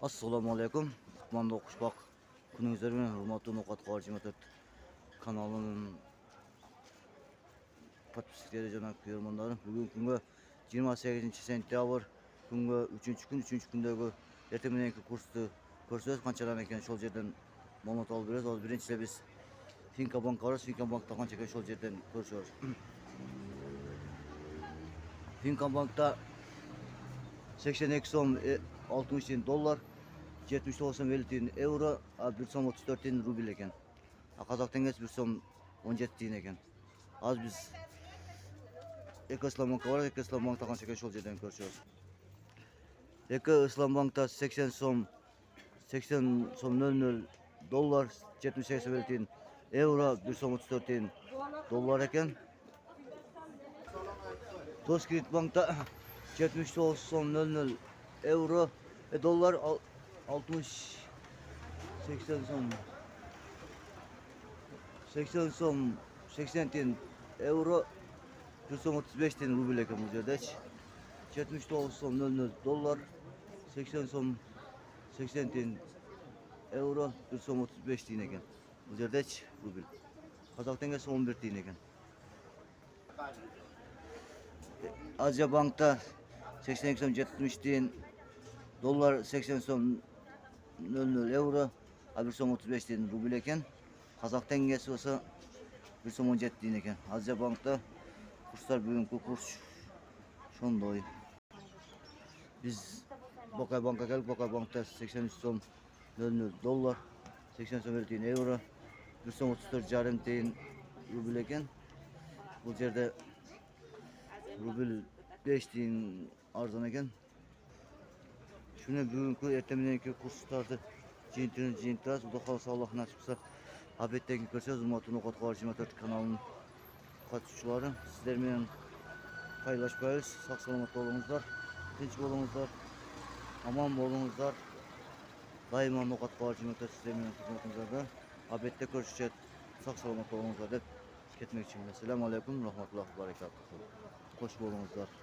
Assalamu alaikum. Kutmanda Okuşbak. Gününüzler bilen hurmatly Nokat Qarjımatat kanalının patpislikleri jana koyarmanlarım. Bugün günge 28 sentyabr günge 3. gün 3. gündäki ertemenki kursty körsöz kançadan eken şol жерden mamat alıp bereriz. Az birinçide biz Finka Bank barız. Finka Bank'ta kança eken şol жерden görüşürüz. Finka Bank'ta 82 som 60 tin dollar 79 som 50 tin euro, 1 som 34 tin rubil eken. Kazak tengesi 1 som 17 tin eken. Az biz Eko İslam Bank'a var, Eko İslam Bank'ta kança eken şol жерden görüşürüz. Eko İslam Bank'ta 80 som 00 dollar 78 som 50 tin euro, 1 som 34 tin dollar eken. Toskrit Bank'ta 79 som 00 euro dolar 60 80 som 80 som 80 tin euro 1 som 35 tin rubil eken bu jerde. 79 som 00 dolar 80 som 80 tin euro 1 som 35 tin eken. Bu jerde rubil. Kazak tengesi 11 tin eken. Azya Bank'ta 82 som 70 tin dolar 80 som 00 euro 1 som 35 tin rubil eken. Kazak tengesi olsa 1 som 17 tin eken. Azya Bank'ta kurslar bugünkü kurs şondoy. Biz Bokay Bank'a geldik. Bokay Bank'ta 83 som 00 dolar 80 som 50 tin euro 1 som 34,5 tin rubil eken. Bu jerde rubil 5 tin arzan eken. Şuna bugünkü ertemenki kurslardı jintiriz. Bu da kalsa Allah nasip etsa abetdeki görüşürüz. Hurmatly Nokat Qarjımatat kanalının katılımçıları. Sizler bilen paylaşpayız. Sağ salamat bolуңуздар, tinch bolуңуздар, aman bolуңуздар. Daima Nokat Qarjımatat sizler bilen hizmetinizde. Abette görüşeceğiz. Sağ salamat bolуңуздар dep ketmek için. Selamun aleyküm, rahmetullahi ve berekatuhu. Hoş bolуңуздар.